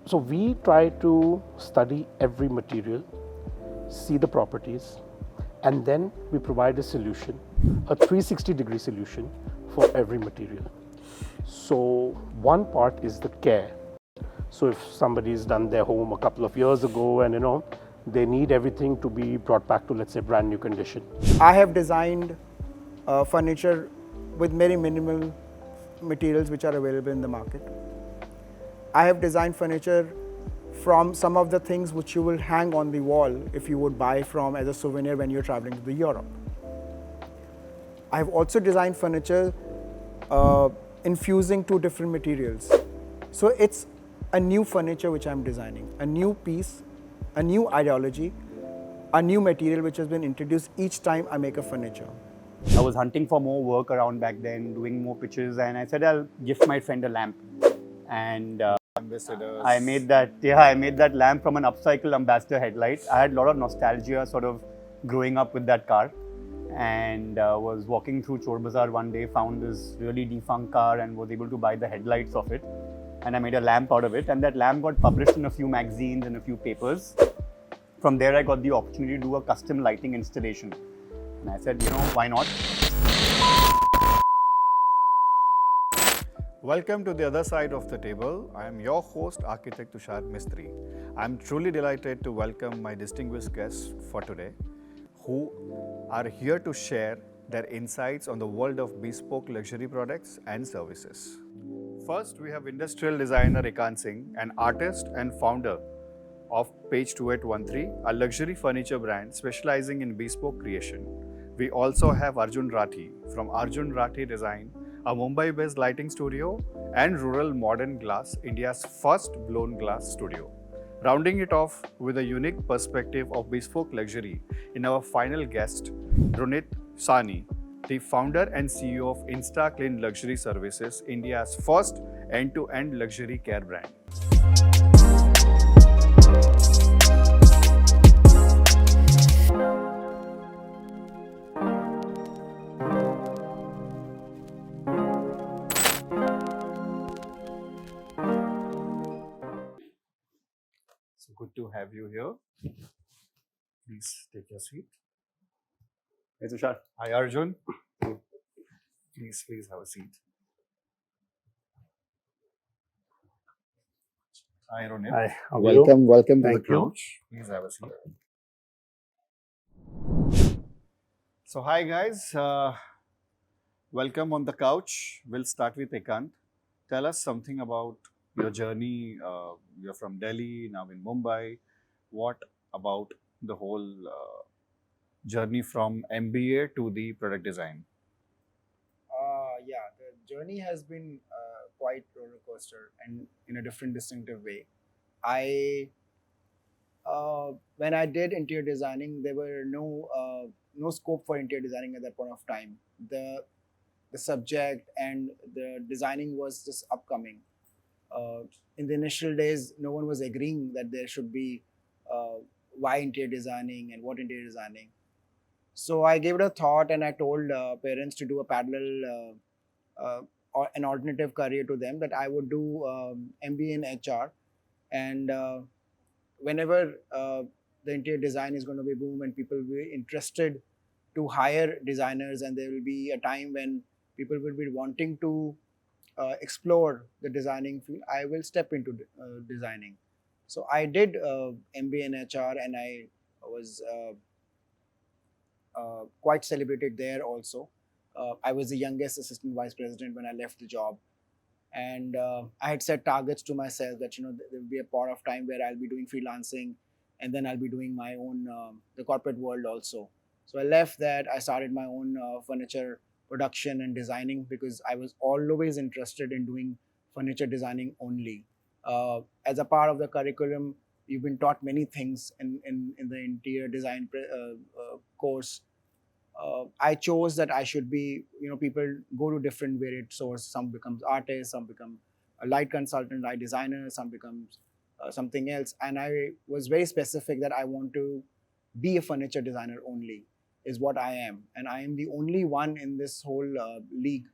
So we try to study every material, see the properties, and then we provide a solution, a 360-degree solution for every material. So one part is the care. So if somebody's done their home a couple of years ago and they need everything to be brought back to, let's say, brand new condition. I have designed furniture with very minimal materials which are available in the market. I have designed furniture from some of the things which you will hang on the wall if you would buy from as a souvenir when you're traveling to Europe. I have also designed furniture infusing two different materials. So it's a new furniture which I'm designing, a new piece, a new ideology, a new material which has been introduced each time I make a furniture. I was hunting for more work around back then, doing more pitches, and I said I'll gift my friend a lamp. And Ambassadors. I made that lamp from an upcycled Ambassador headlight. I had a lot of nostalgia sort of growing up with that car, and was walking through Chor Bazaar one day, found this really defunct car and was able to buy the headlights of it. And I made a lamp out of it, and that lamp got published in a few magazines and a few papers. From there I got the opportunity to do a custom lighting installation. And I said, why not? Welcome to the other side of the table. I am your host, Architect Tushar Mistry. I am truly delighted to welcome my distinguished guests for today, who are here to share their insights on the world of bespoke luxury products and services. First, we have industrial designer Ekant Singh, an artist and founder of Page 2813, a luxury furniture brand specializing in bespoke creation. We also have Arjun Rathi from Arjun Rathi Design, a Mumbai-based lighting studio and rural modern glass, India's first blown glass studio. Rounding it off with a unique perspective of bespoke luxury in our final guest, Runit Sawnwy, the founder and CEO of InstaClean Luxury Services, India's first end-to-end luxury care brand. So good to have you here. Please take your seat. Hey, Tushar. Hi, Arjun. Please have a seat. Hi, Runit. Hi, how are Welcome to the Thank you. couch. Please have a seat. So, hi guys. Welcome on the couch. We'll start with Ekant. Tell us something about your journey. You're from Delhi, now in Mumbai. What about the whole journey from MBA to the product design? Yeah, the journey has been quite roller coaster and in a different distinctive way. When I did interior designing, there were no scope for interior designing at that point of time. The subject and the designing was just upcoming. In the initial days, no one was agreeing that there should be why interior designing and what interior designing. So I gave it a thought and I told parents to do a parallel or an alternative career to them, that I would do MBA in HR, and whenever the interior design is going to be boom and people will be interested to hire designers, and there will be a time when people will be wanting to explore the designing field, I will step into designing. So I did MBA in HR, and I was quite celebrated there also. I was the youngest assistant vice president when I left the job, and I had set targets to myself that there will be a part of time where I'll be doing freelancing, and then I'll be doing my own the corporate world also. So I left that. I started my own furniture production and designing, because I was always interested in doing furniture designing only. As a part of the curriculum, you've been taught many things in the interior design course. I chose that I should be, people go to different varied source. Some becomes artists, some become a light consultant, light designer, some becomes something else. And I was very specific that I want to be a furniture designer only, is what I am. And I am the only one in this whole league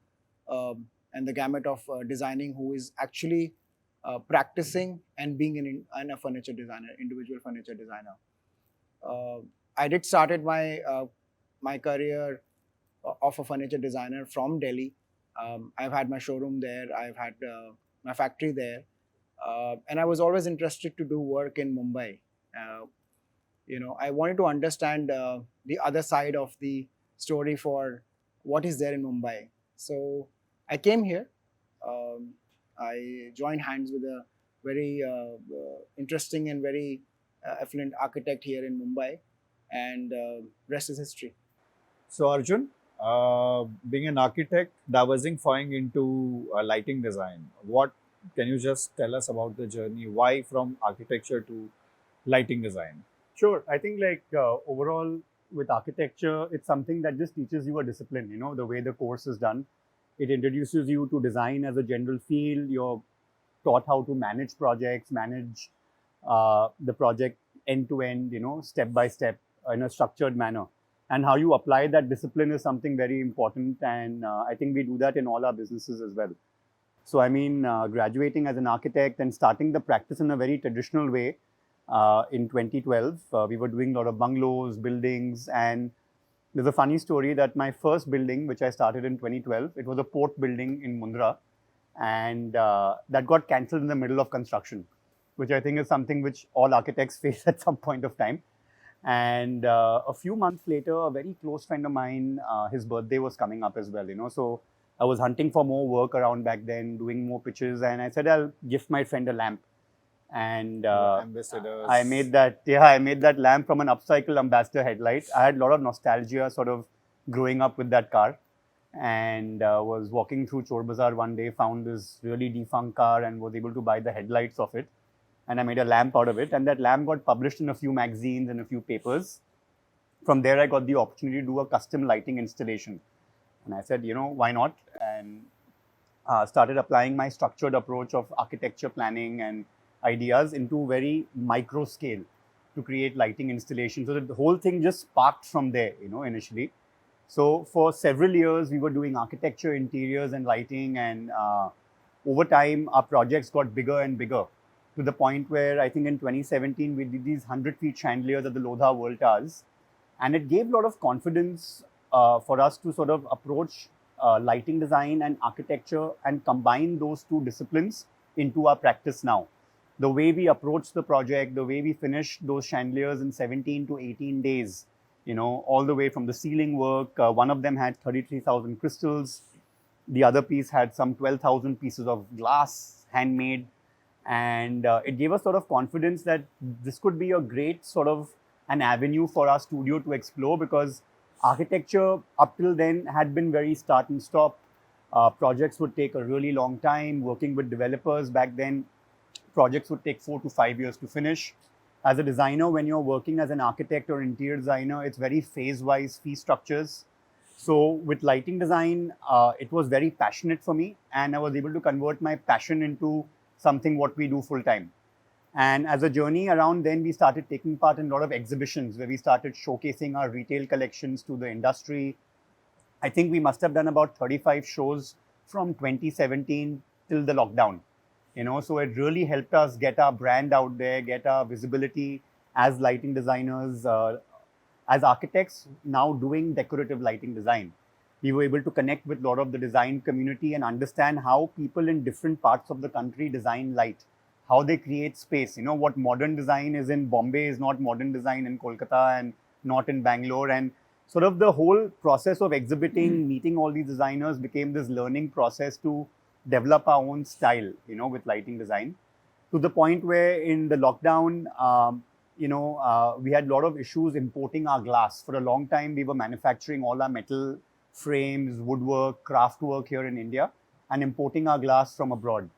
and the gamut of designing who is actually practicing and being a furniture designer, individual furniture designer. I did started my career of a furniture designer from Delhi. I've had my showroom there. I've had my factory there, and I was always interested to do work in Mumbai. I wanted to understand the other side of the story for what is there in Mumbai. So I came here. I joined hands with a very interesting and very affluent architect here in Mumbai, and rest is history. So Arjun, being an architect, diversifying into lighting design, what can you just tell us about the journey? Why from architecture to lighting design? Sure. I think overall with architecture, it's something that just teaches you a discipline, the way the course is done. It introduces you to design as a general field. You're taught how to manage projects, manage the project end to end, step by step in a structured manner. And how you apply that discipline is something very important. And I think we do that in all our businesses as well. So, graduating as an architect and starting the practice in a very traditional way in 2012, we were doing a lot of bungalows, buildings, and there's a funny story that my first building, which I started in 2012, it was a port building in Mundra, and that got cancelled in the middle of construction, which I think is something which all architects face at some point of time. And a few months later, a very close friend of mine, his birthday was coming up as well, So I was hunting for more work around back then, doing more pitches, and I said I'll gift my friend a lamp. And Ambassadors. I made that lamp from an upcycled ambassador headlight. I had a lot of nostalgia sort of growing up with that car, and was walking through Chor Bazaar one day, found this really defunct car and was able to buy the headlights of it. And I made a lamp out of it, and that lamp got published in a few magazines and a few papers. From there, I got the opportunity to do a custom lighting installation. And I said, why not? And started applying my structured approach of architecture planning and ideas into very micro scale to create lighting installations. So the whole thing just sparked from there, initially. So for several years, we were doing architecture, interiors, and lighting. And over time, our projects got bigger and bigger to the point where I think in 2017, we did these 100-feet chandeliers at the Lodha World Towers. And it gave a lot of confidence for us to sort of approach lighting design and architecture and combine those two disciplines into our practice now. The way we approach the project, the way we finish those chandeliers in 17 to 18 days, all the way from the ceiling work. One of them had 33,000 crystals. The other piece had some 12,000 pieces of glass, handmade. And it gave us sort of confidence that this could be a great sort of an avenue for our studio to explore, because architecture up till then had been very start and stop. Projects would take a really long time. Working with developers back then, projects would take 4 to 5 years to finish. As a designer, when you're working as an architect or interior designer, it's very phase-wise fee structures. So with lighting design, it was very passionate for me, and I was able to convert my passion into something what we do full-time. And as a journey around then, we started taking part in a lot of exhibitions where we started showcasing our retail collections to the industry. I think we must have done about 35 shows from 2017 till the lockdown. So it really helped us get our brand out there, get our visibility as lighting designers, as architects now doing decorative lighting design. We were able to connect with a lot of the design community and understand how people in different parts of the country design light, how they create space. What modern design is in Bombay is not modern design in Kolkata and not in Bangalore. And sort of the whole process of exhibiting, meeting all these designers became this learning process to develop our own style, with lighting design, to the point where in the lockdown, we had a lot of issues importing our glass. For a long time, we were manufacturing all our metal frames, woodwork, craft work here in India and importing our glass from abroad.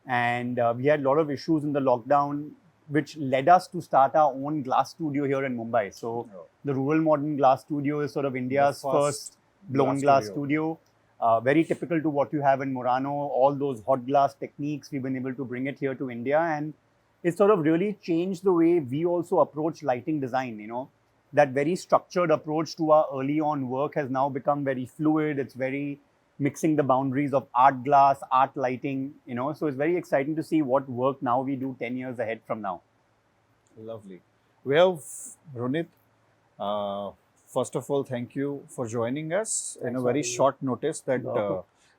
And we had a lot of issues in the lockdown, which led us to start our own glass studio here in Mumbai. So the Rural Modern Glass Studio is sort of India's first blown glass studio. Very typical to what you have in Murano, all those hot glass techniques, we've been able to bring it here to India. And it sort of really changed the way we also approach lighting design, That very structured approach to our early on work has now become very fluid. It's very mixing the boundaries of art glass, art lighting, so it's very exciting to see what work now we do 10 years ahead from now. Lovely. We have Runit. First of all, thank you for joining us in a very short notice.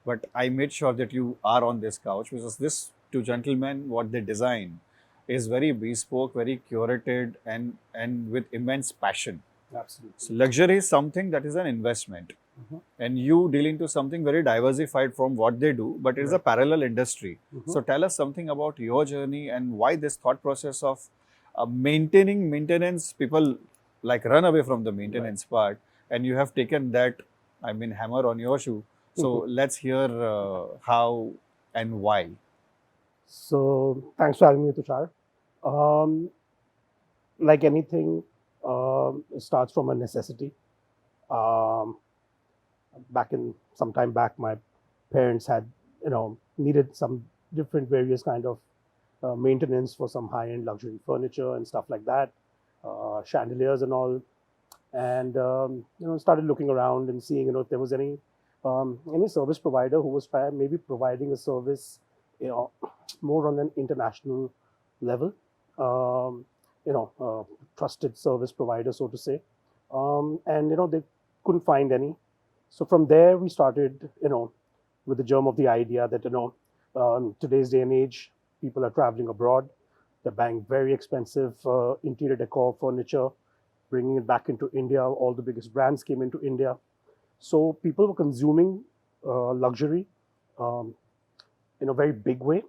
But I made sure that you are on this couch because this two gentlemen, what they design, is very bespoke, very curated, and with immense passion. Absolutely. So luxury is something that is an investment, and you deal into something very diversified from what they do, but it is a parallel industry. So tell us something about your journey and why this thought process of maintenance. People like run away from the maintenance part, and you have taken that, hammer on your shoe. So let's hear how and why. So thanks for having me, Tushar. Like anything, it starts from a necessity. Some time back, my parents had, needed some different various kind of maintenance for some high-end luxury furniture and stuff like that, chandeliers and all. And started looking around and seeing, if there was any service provider who was maybe providing a service, more on an international level, trusted service provider, so to say. And they couldn't find any. So from there we started, with the germ of the idea that, today's day and age, people are traveling abroad. They're buying very expensive interior decor furniture, bringing it back into India. All the biggest brands came into India. So people were consuming luxury in a very big way.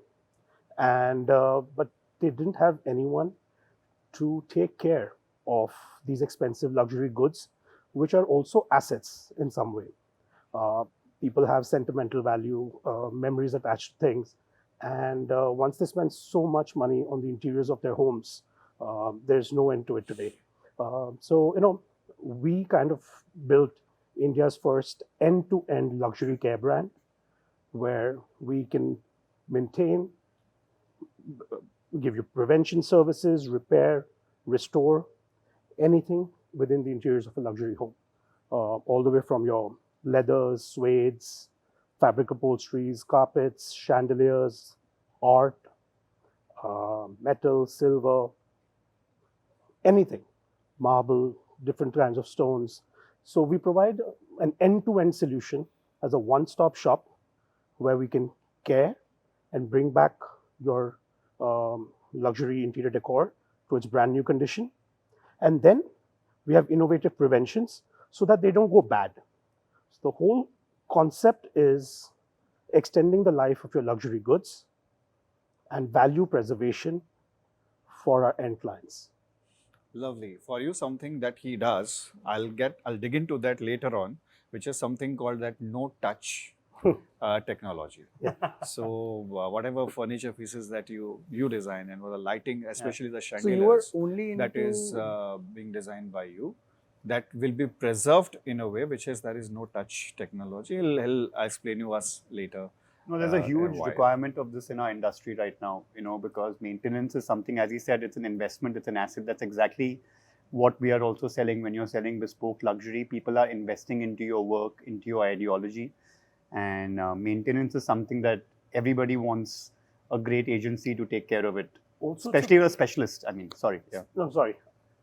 And but they didn't have anyone to take care of these expensive luxury goods, which are also assets in some way. People have sentimental value, memories attached to things. And once they spend so much money on the interiors of their homes, there's no end to it today. So, we kind of built India's first end-to-end luxury care brand, where we can maintain, give you prevention services, repair, restore, anything within the interiors of a luxury home, all the way from your leathers, suedes, fabric upholsteries, carpets, chandeliers, art, metal, silver, anything, marble, different kinds of stones. So we provide an end-to-end solution as a one-stop shop where we can care and bring back your luxury interior decor to its brand new condition. And then we have innovative preventions so that they don't go bad. So the whole concept is extending the life of your luxury goods and value preservation for our end clients. Lovely. For you, something that he does, I'll dig into that later on, which is something called that no touch technology. So whatever furniture pieces that you design, and for the lighting, especially the chandeliers, So you are only into... that is being designed by you, that will be preserved in a way which is there is no touch technology. He'll explain you us later. No, there's a huge why. requirement of this in our industry right now, because maintenance is something, as he said, it's an investment, it's an asset. That's exactly what we are also selling. When you're selling bespoke luxury, people are investing into your work, into your ideology. And maintenance is something that everybody wants a great agency to take care of it. Also, especially a specialist. Sorry. Yeah. No, sorry.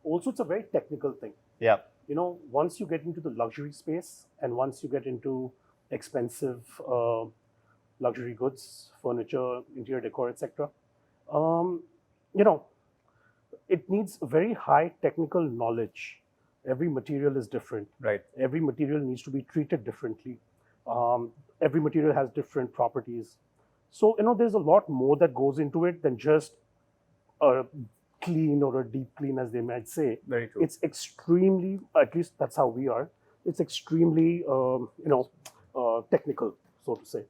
Also, it's a very technical thing. Yeah. Once you get into the luxury space and once you get into expensive luxury goods, furniture, interior decor, etc., it needs very high technical knowledge. Every material is different. Right. Every material needs to be treated differently. Every material has different properties. So, there's a lot more that goes into it than just a clean or a deep clean, as they might say. Very true. It's extremely, at least that's how we are, it's extremely, technical, so to say.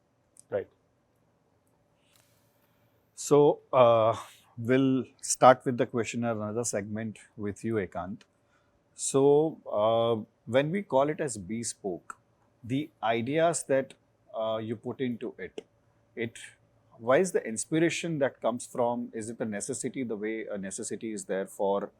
Right. So we'll start with the question or another segment with you, Ekant. So when we call it as bespoke, the ideas that you put into it, why is the inspiration that comes from? Is it a necessity, the way a necessity is there for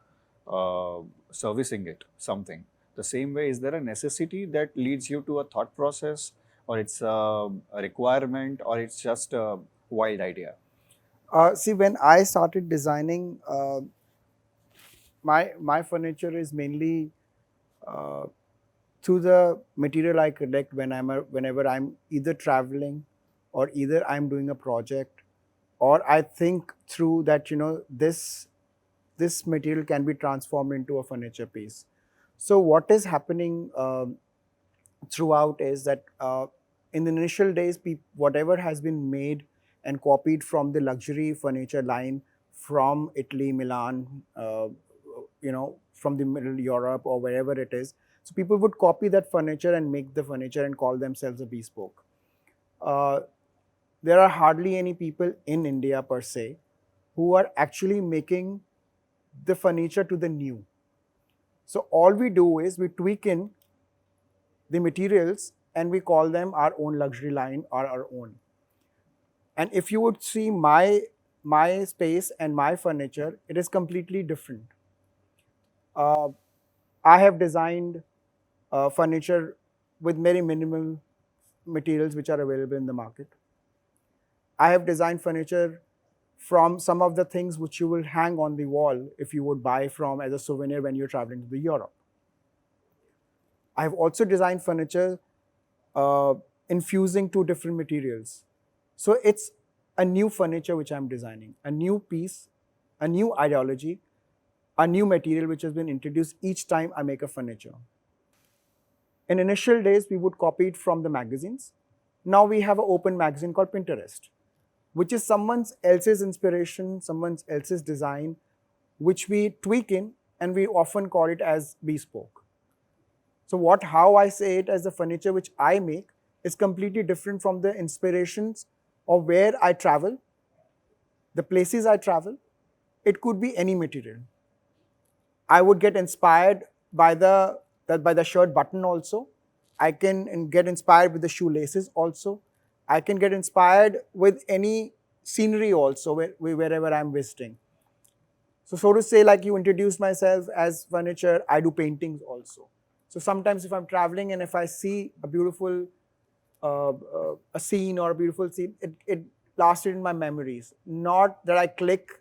servicing it, something? The same way, is there a necessity that leads you to a thought process, or it's a requirement, or it's just a wild idea? See, when I started designing, my furniture is mainly through the material I collect whenever I'm either traveling, or either I'm doing a project, or I think through that, this material can be transformed into a furniture piece. So what is happening throughout is that in the initial days, whatever has been made and copied from the luxury furniture line from Italy, Milan, from the Middle Europe or wherever it is. So people would copy that furniture and make the furniture and call themselves a bespoke. Uh, there are hardly any people in India per se who are actually making the furniture to the new. So all we do is we tweak in the materials and we call them our own luxury line or our own. And if you would see my space and my furniture, it is completely different. Uh, I have designed furniture with very minimal materials which are available in the market. I have designed furniture from some of the things which you will hang on the wall if you would buy from as a souvenir when you're traveling to the Europe. I have also designed furniture infusing two different materials. So it's a new furniture which I'm designing, a new piece, a new ideology, a new material which has been introduced each time I make a furniture. In initial days, we would copy it from the magazines. Now we have an open magazine called Pinterest, which is someone else's inspiration, someone else's design, which we tweak in, and we often call it as bespoke. So how I say it as the furniture which I make is completely different from the inspirations of where I travel, the places I travel. It could be any material. I would get inspired by the shirt button also. I can get inspired with the shoelaces also. I can get inspired with any scenery also wherever I'm visiting. So to say, like you introduced myself as furniture, I do paintings also. So sometimes if I'm traveling and if I see a beautiful a scene or a beautiful scene, it lasted in my memories. Not that I click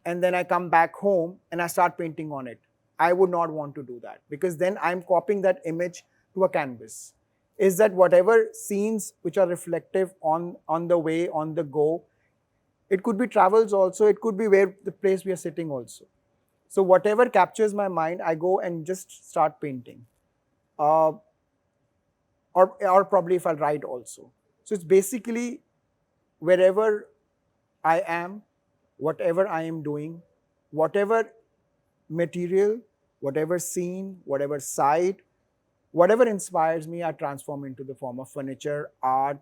and then I come back home and I start painting on it. I would not want to do that, because then I'm copying that image to a canvas. Is that whatever scenes which are reflective on the way, on the go, it could be travels also, it could be where the place we are sitting also. So whatever captures my mind, I go and just start painting. Or probably if I write also. So it's basically wherever I am, whatever I am doing, whatever material, whatever scene, whatever site, whatever inspires me, I transform into the form of furniture, art,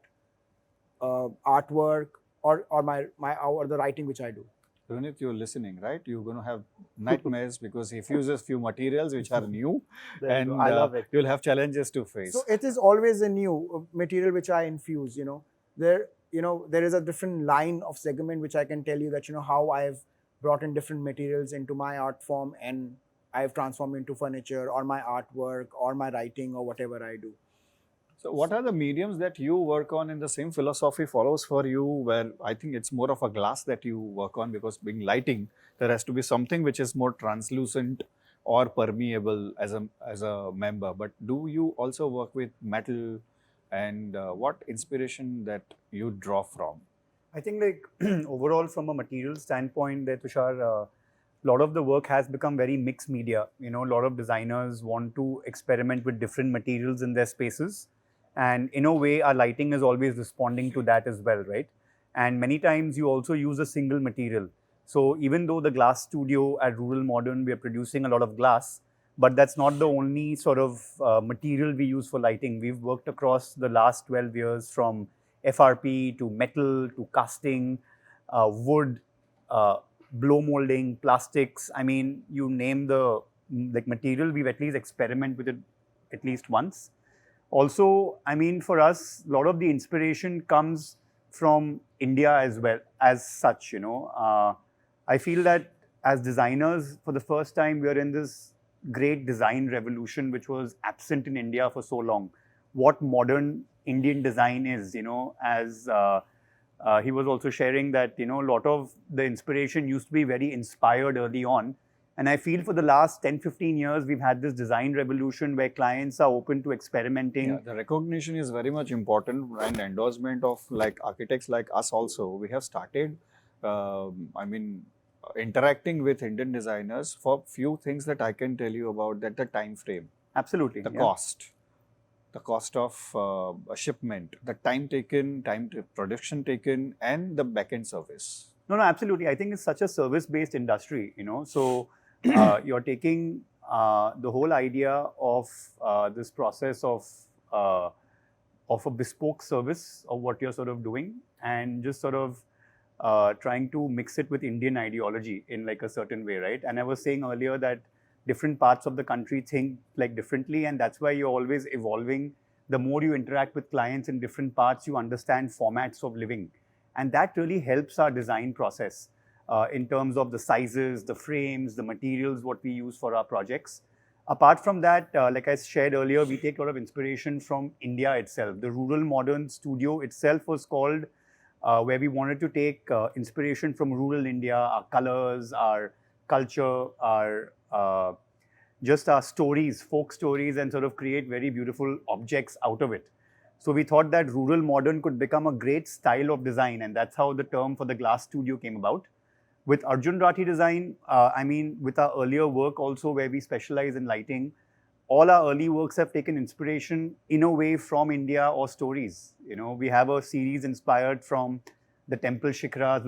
artwork, or the writing which I do. Runit, you're listening, right? You're going to have nightmares because he fuses few materials which are new, and I love it. you'll have challenges to face. So it is always a new material which I infuse. There is a different line of segment which I can tell you that how I have brought in different materials into my art form and I have transformed into furniture or my artwork or my writing or whatever I do. So what are the mediums that you work on, and the same philosophy follows for you, where I think it's more of a glass that you work on, because being lighting, there has to be something which is more translucent or permeable as a member. But do you also work with metal, and what inspiration that you draw from? I think overall from a material standpoint there, Tushar, a lot of the work has become very mixed media. A lot of designers want to experiment with different materials in their spaces. And in a way, our lighting is always responding to that as well, right? And many times you also use a single material. So even though the glass studio at Rural Modern, we are producing a lot of glass, but that's not the only sort of material we use for lighting. We've worked across the last 12 years from FRP to metal to casting, wood, blow molding, plastics. I mean, you name the material, we've at least experimented with it at least once. Also, I mean, for us, a lot of the inspiration comes from India as well, as such, I feel that as designers, for the first time, we are in this great design revolution, which was absent in India for so long. What modern Indian design is, as he was also sharing that, a lot of the inspiration used to be very inspired early on. And I feel for the last 10, 15 years, we've had this design revolution where clients are open to experimenting. Yeah, the recognition is very much important, and endorsement of like architects like us also. We have started, interacting with Indian designers for few things that I can tell you about, that the time frame, Absolutely. the cost of a shipment, the time taken, production taken, and the back-end service. No, absolutely. I think it's such a service-based industry, So you're taking the whole idea of this process of a bespoke service of what you're sort of doing, and just sort of trying to mix it with Indian ideology in like a certain way, right? And I was saying earlier that different parts of the country think like differently, and that's why you're always evolving. The more you interact with clients in different parts, you understand formats of living. And that really helps our design process in terms of the sizes, the frames, the materials, what we use for our projects. Apart from that, like I shared earlier, we take a lot of inspiration from India itself. The Rural Modern Studio itself was called where we wanted to take inspiration from rural India, our colors, our culture, our just our stories, folk stories, and sort of create very beautiful objects out of it. So we thought that rural modern could become a great style of design, and that's how the term for the glass studio came about. With Arjun Rathi design, with our earlier work also where we specialize in lighting, all our early works have taken inspiration in a way from India or stories. We have a series inspired from the temple shikras,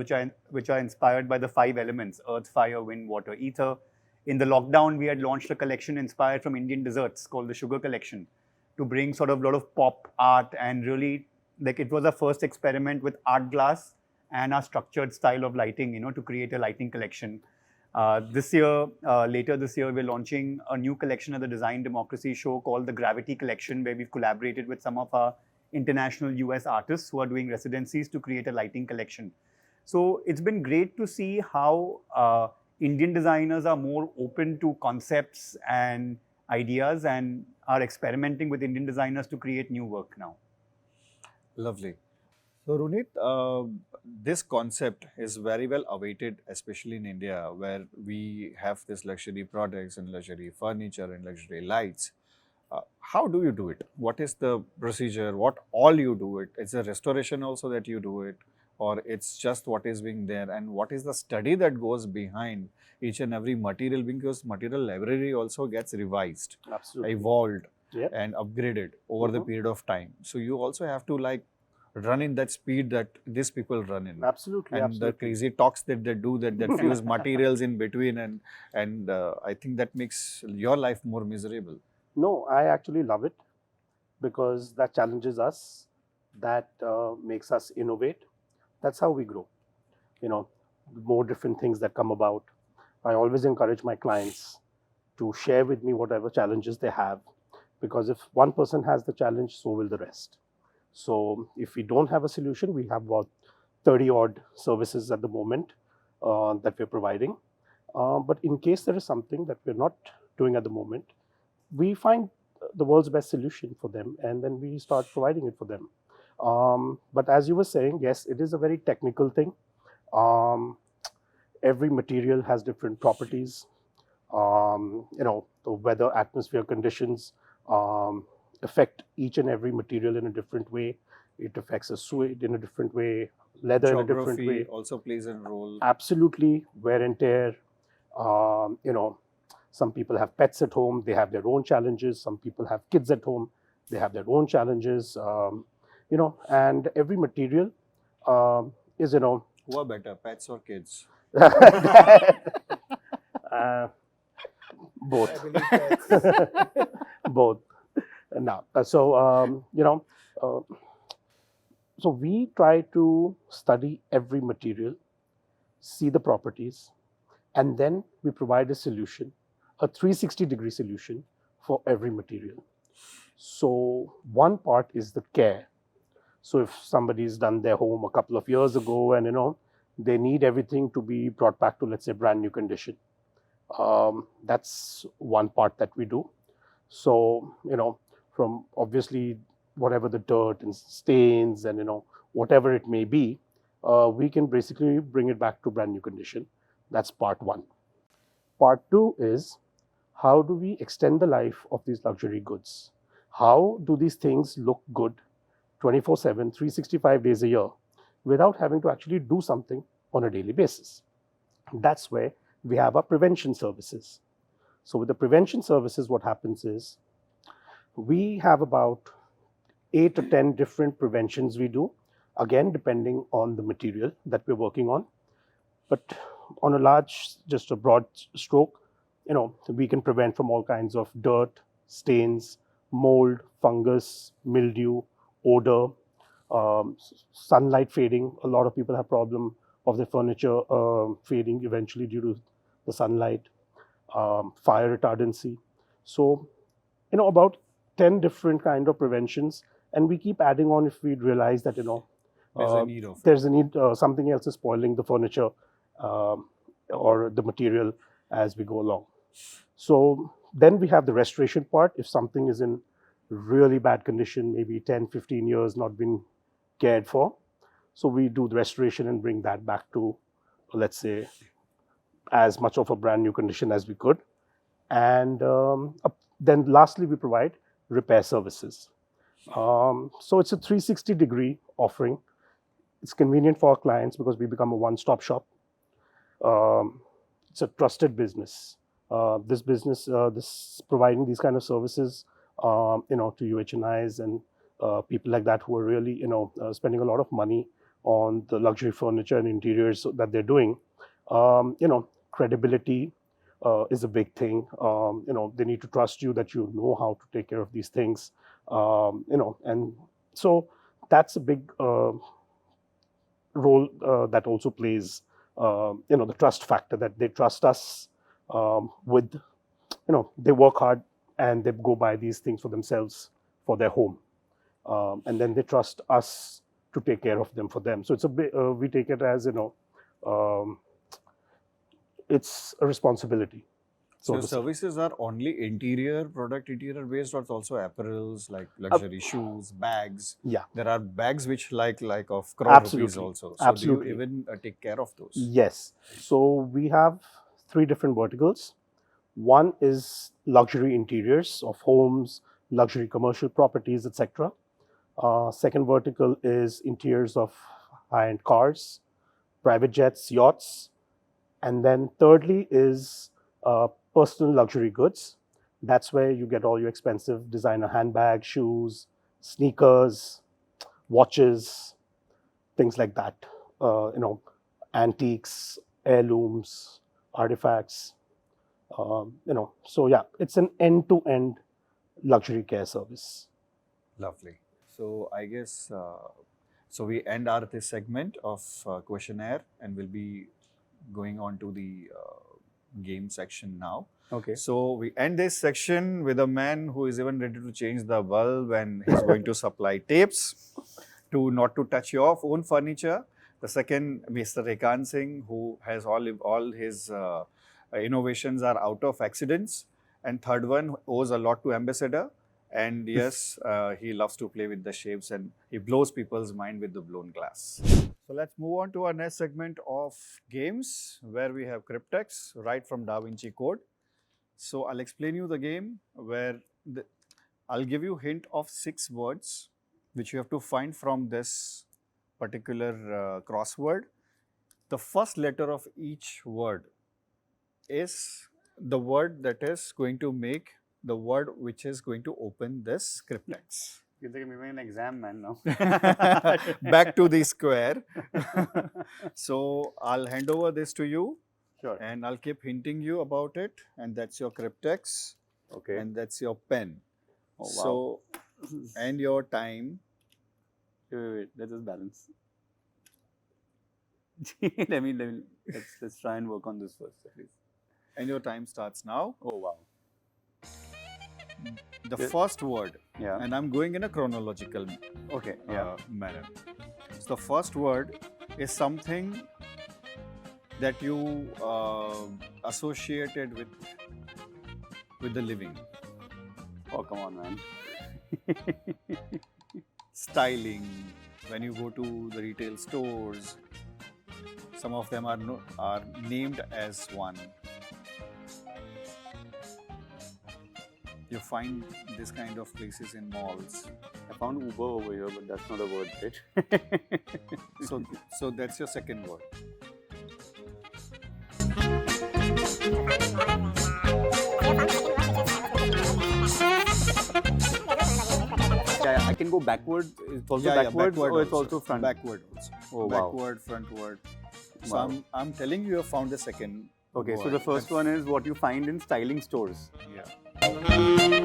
which are inspired by the 5 elements: earth, fire, wind, water, ether. In the lockdown, we had launched a collection inspired from Indian desserts called the Sugar Collection, to bring sort of a lot of pop art, and really, like, it was our first experiment with art glass and our structured style of lighting, to create a lighting collection. Later this year, we're launching a new collection at the Design Democracy show called the Gravity Collection, where we've collaborated with some of our international US artists who are doing residencies to create a lighting collection. So it's been great to see how Indian designers are more open to concepts and ideas, and are experimenting with Indian designers to create new work now. Lovely. So Runit, this concept is very well awaited, especially in India, where we have this luxury products and luxury furniture and luxury lights. How do you do it? What is the procedure? What all you do it? It's a restoration also that you do it, or it's just what is being there, and what is the study that goes behind each and every material, because material library also gets revised, Absolutely. evolved, Yep. and upgraded over the period of time. So you also have to like run in that speed that these people run in. Absolutely. And absolutely. the crazy talks that they do, that fuse materials in between, and I think that makes your life more miserable. No, I actually love it, because that challenges us, that makes us innovate. That's how we grow. More different things that come about. I always encourage my clients to share with me whatever challenges they have, because if one person has the challenge, so will the rest. So if we don't have a solution, we have about 30 odd services at the moment that we're providing. But in case there is something that we're not doing at the moment, we find the world's best solution for them, and then we start providing it for them. But as you were saying, yes, it is a very technical thing. Every material has different properties. The weather, atmosphere conditions affect each and every material in a different way. It affects a suede in a different way, leather in a different way. Also plays a role. Absolutely, wear and tear. Some people have pets at home, they have their own challenges. Some people have kids at home, they have their own challenges. And every material is, Who are better, pets or kids? Both. I believe that's Both. Now, so we try to study every material, see the properties, and then we provide a solution, a 360-degree solution for every material. So one part is the care. So if somebody's done their home a couple of years ago, and they need everything to be brought back to, let's say, brand new condition, that's one part that we do. So from obviously whatever the dirt and stains and whatever it may be, we can basically bring it back to brand new condition. That's part one. Part two is, how do we extend the life of these luxury goods? How do these things look good 24/7, 365 days a year without having to actually do something on a daily basis? That's where we have our prevention services. So with the prevention services, what happens is we have about 8 to 10 different preventions we do, again, depending on the material that we're working on. But on a large, just a broad stroke, we can prevent from all kinds of dirt, stains, mold, fungus, mildew, odor, sunlight fading. A lot of people have problem of their furniture fading eventually due to the sunlight, fire retardancy. So, about 10 different kind of preventions, and we keep adding on if we realize that, there's a need, something else is spoiling the furniture or the material as we go along. So then we have the restoration part. If something is in really bad condition, maybe 10, 15 years not been cared for, so we do the restoration and bring that back to, let's say, as much of a brand new condition as we could. And then lastly, we provide repair services. So it's a 360-degree offering. It's convenient for our clients because we become a one-stop shop. It's a trusted business. This business, this providing these kind of services, to UHNIs and people like that who are really, spending a lot of money on the luxury furniture and interiors that they're doing. Credibility is a big thing. They need to trust you that you know how to take care of these things. And so that's a big role that also plays, the trust factor, that they trust us with, they work hard and they go buy these things for themselves, for their home. And then they trust us to take care of them for them. So it's a bit, we take it as, it's a responsibility. So services are only interior based, or it's also apparels like luxury shoes, bags. Yeah. There are bags which like of crore rupees also. So Absolutely. do you even take care of those? Yes. So we have 3 different verticals. One is luxury interiors of homes, luxury commercial properties, etc. Second vertical is interiors of high-end cars, private jets, yachts. And then thirdly is personal luxury goods. That's where you get all your expensive designer handbags, shoes, sneakers, watches, things like that. Antiques, heirlooms, artifacts. So yeah, it's an end-to-end luxury care service. Lovely. So I guess, so we end this segment of questionnaire, and we'll be going on to the game section now. Okay. So we end this section with a man who is even ready to change the bulb, and he's going to supply tapes to not to touch your own furniture. The second, Mr. Ekant Singh, who has all his innovations are out of accidents. And third one owes a lot to Ambassador. And yes, he loves to play with the shapes, and he blows people's mind with the blown glass. So let's move on to our next segment of games, where we have cryptex right from Da Vinci Code. So I'll explain you the game where I'll give you hint of 6 words which you have to find from this particular crossword. The first letter of each word is the word that is going to make the word which is going to open this cryptex. You're giving me an exam, man, now. Back to the square. So I'll hand over this to you. Sure. And I'll keep hinting you about it. And that's your cryptex. Okay. And that's your pen. Oh, wow. So, and your time. Wait. Let's just balance. let's try and work on this first, at least. And your time starts now. Oh, wow. The first word. Yeah. And I'm going in a chronological manner. So the first word is something that you associated with the living. Oh, come on, man. styling, when you go to the retail stores, some of them are named as one. You find this kind of places in malls. I found Uber over here, but that's not a word, right? So that's your second word. Yeah, I can go backward. It's also backwards, or it's also front. Backward also. Oh, wow. Backward, frontward. So Wow. I'm telling you have found the second. Okay, so word. the first one is what you find in styling stores. Yeah.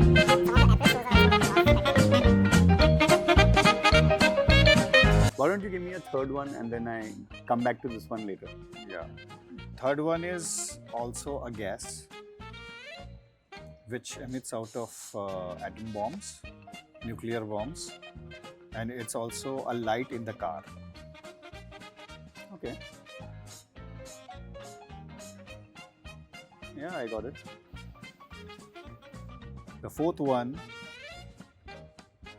Why don't you give me a third one and then I come back to this one later? Yeah. Third one is also a gas which emits out of atom bombs, nuclear bombs, and it's also a light in the car. Okay. Yeah, I got it. The fourth one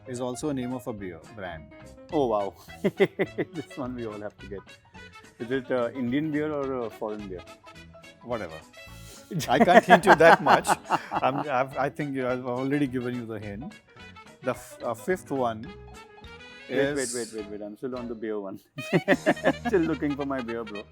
is also a name of a beer brand. Oh wow, this one we all have to get. Is it Indian beer or foreign beer? Whatever. I can't hint you that much. I think I've already given you the hint. The fifth one is... Wait. I'm still on the beer one. Still looking for my beer, bro.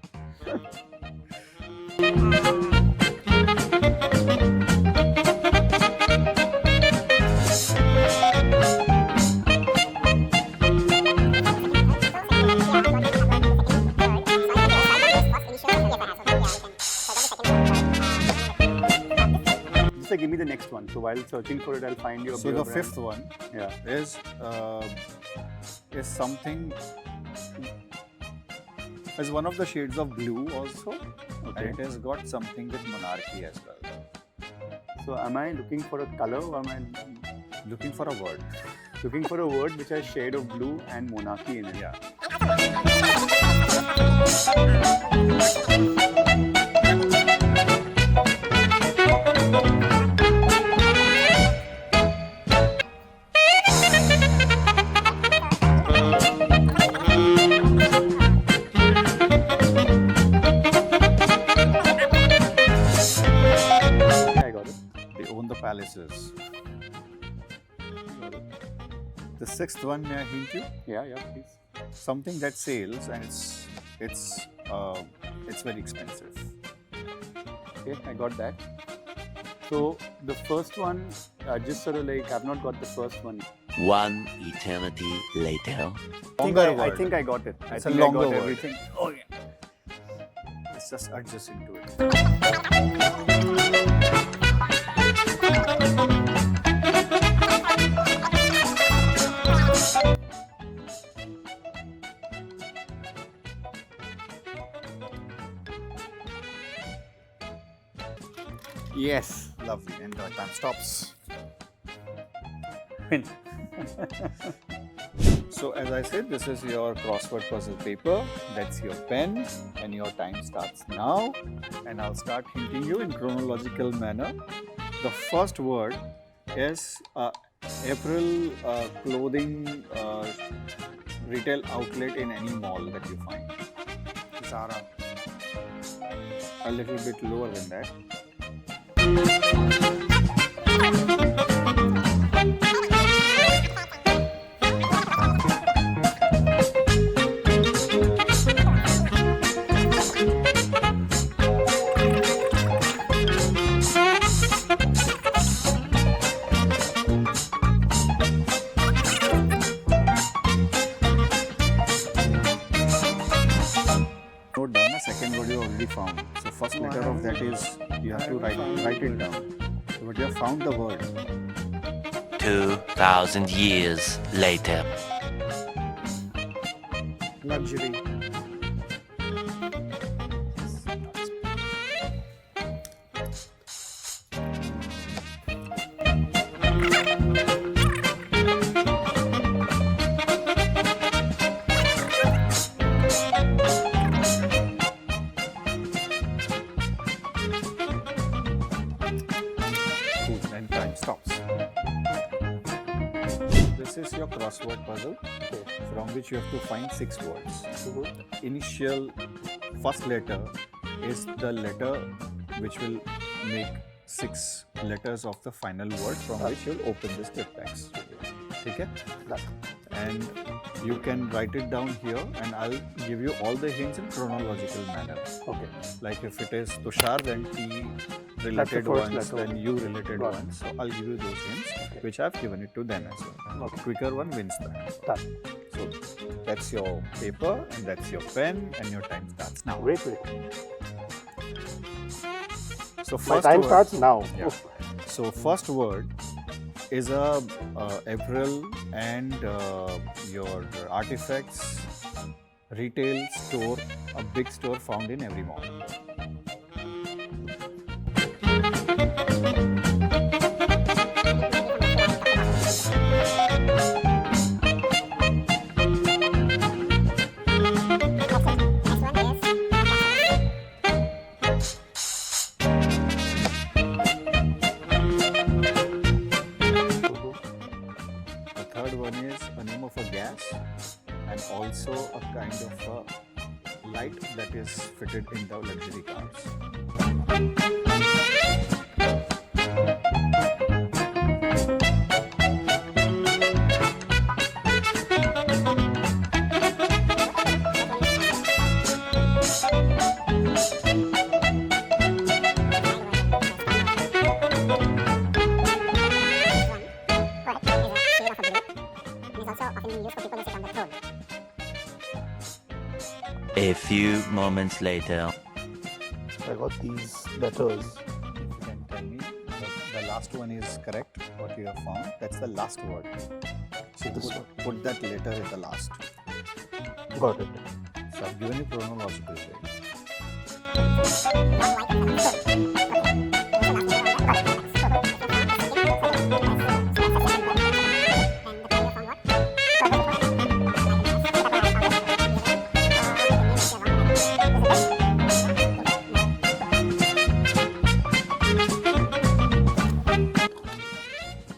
Just give me the next one. So while searching for it, I'll find your So beer the brand. fifth one Yeah. is something, is one of the shades of blue also, Okay. and it has got something with monarchy as well. So am I looking for a color or am I Looking for a word. looking for a word which has shade of blue and monarchy in it? Yeah. I got it. They own the palaces. Got it. The sixth one, may I hint you? Yeah, please. Something that sells and it's very expensive. Okay, I got that. So the first one, just sort of like I've not got the first one. One eternity later. I think I got it. It's I a think longer I got word. everything. Oh yeah. Let's just adjust into it. Yes. Lovely. And the time stops. So as I said, this is your crossword puzzle paper. That's your pen, and your time starts now. And I'll start hinting you in chronological manner. The first word is April clothing retail outlet in any mall that you find. Zara. A little bit lower than that. Note down the second word you already found. So first letter of that is you have to write it down. So, but you have found the word. 2,000 years later. Luxury. Cool. And time stops. This is your crossword puzzle, Okay. from which you have to find 6 words. Mhm. Initial first letter is the letter which will make 6 letters of the final word, from which you'll open this gift bags. Okay? Done. And you can write it down here, and I'll give you all the hints in chronological manner. Okay. Like if it is Tushar, then T related first ones, letter. then U related Got it. ones. So I'll give you those hints, Okay. which I've given it to them as well. Okay. Quicker one wins that. Done. So that's your paper, and that's your pen, and your time starts now. Wait. So My first time word, starts now. Yeah. So first word is a apparel and your artifacts retail store, a big store found in every mall. The third one is a name of a gas and also a kind of a light that is fitted in the luxury cars. A few moments later. I got these letters. If you can tell me, the last one is correct, what you have found. That's the last word. So This one. put that letter at the last. Got it. So I've given you chronological way.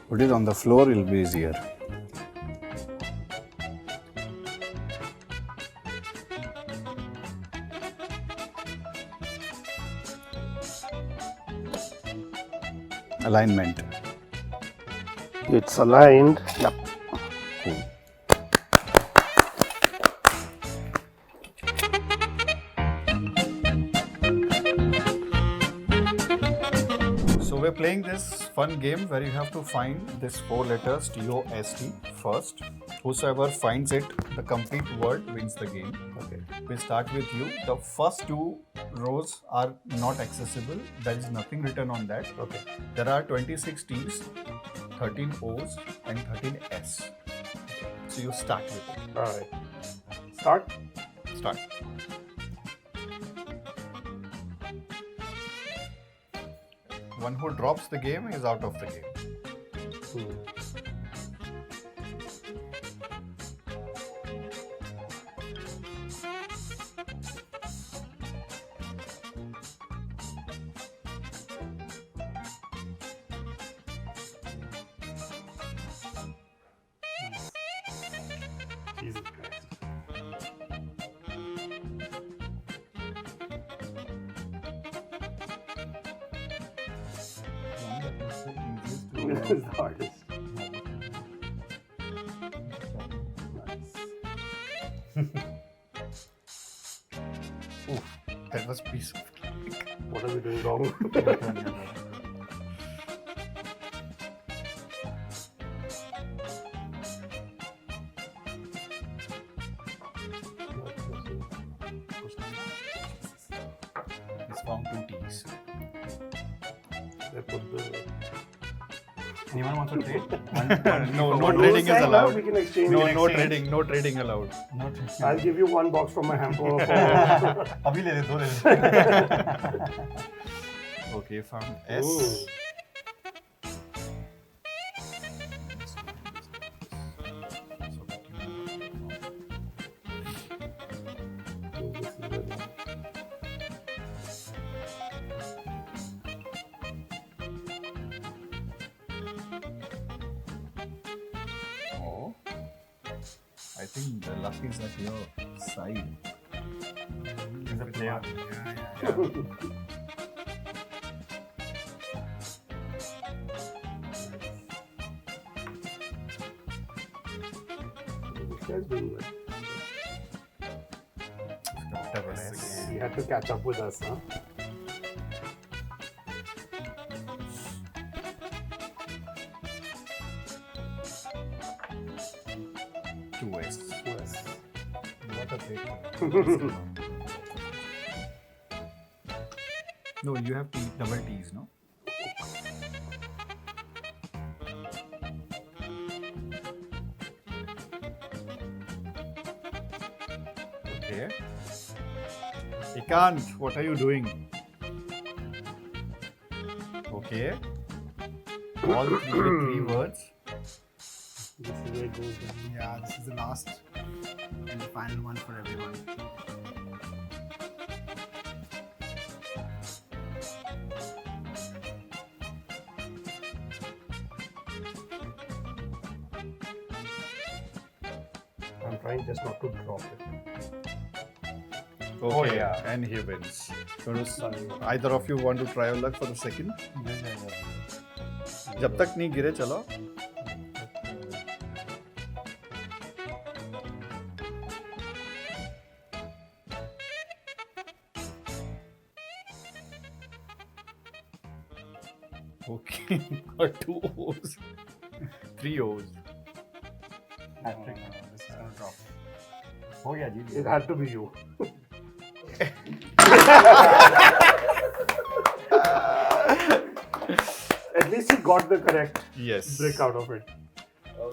Put it on the floor, it'll be easier. Alignment. It's aligned. Yep. Cool. So we're playing this fun game where you have to find this 4 letters TOST first. Whosoever finds it, the complete word wins the game. Okay. We start with you. The first 2 rows are not accessible. There is nothing written on that. Okay. There are 26 T's, 13 O's, and 13 S. So you start with it. All right. Start. Start. One who drops the game is out of the game. Jesus Christ. This is the hardest. That was piece of What are we doing wrong? It's found 2 T's. I put the. Anyone wants to trade? No What trading you is say, allowed. we can exchange. No trading allowed. I'll give you one box from my hamper. अभी ले ले दो ले ले. Okay, found S. Ooh. Oh. think the luck is at your side. He's a player. This guy's doing well. He had to catch up with us, huh? Two ways. Yes. What a great No, you have double T's, no? Okay. Ekant, what are you doing? Okay. All three with three words. This is where it goes down. Yeah, this is the last and the final one for everyone. I'm trying just not to drop it. Okay, yeah. and he wins. Either of you want to try your luck for the second? जब तक नहीं गिरे चलो. Okay, got 2 O's, 3 O's. Hat-trick. This is gonna drop. Oh yeah, ji. It had to be you. At least he got the correct Yes. break out of it.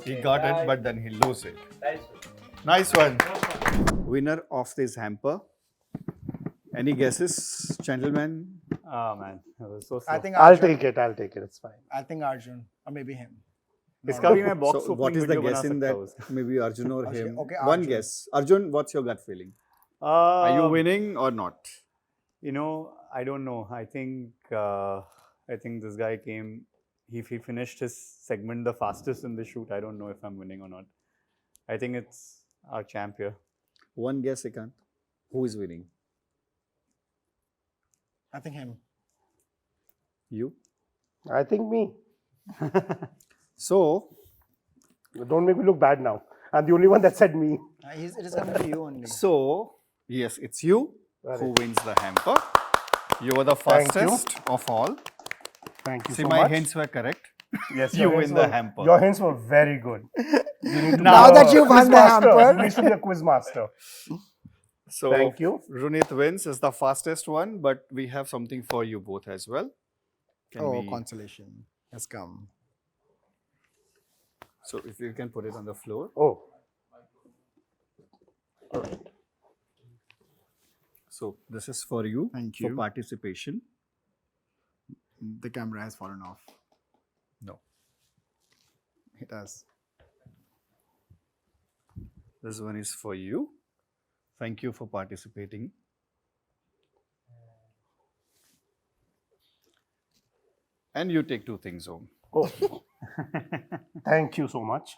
He got it, but then he lost it. Nice one. Winner of this hamper. Any guesses, gentlemen? Oh man, that was so slow. I think I'll Arjun, take it. I'll take it. It's fine. I think Arjun, or maybe him. इसका भी मैं box So, what opening is the video guess बना in सकता that? हूँ उसका. Maybe Arjun or Okay, him. okay, One Arjun. guess. Arjun, what's your gut feeling? Are you winning or not? You know, I don't know. I think this guy came. He finished his segment the fastest in the shoot. I don't know if I'm winning or not. I think it's our champ here. One guess, Ekant. Who is winning? I think him. You? I think me. So, Don't make me look bad now. I'm the only one that said me. It is coming to you only. yes, it's you who wins the hamper. You were the Thank you. fastest of all. Thank you See, so my much. hints were correct. Yes, You your win hints the were- hamper. Your hints were very good. You need to Now be a that you've won quiz the master. hamper. You need to be a quiz master. So, Thank you. Runit wins is the fastest one, but we have something for you both as well. Can we- consolation has come. So, if you can put it on the floor. Oh. All right. So, this is for you. Thank For you. participation. The camera has fallen off. No. It has. This one is for you. Thank you for participating. And you take 2 things home. Oh. Thank you so much.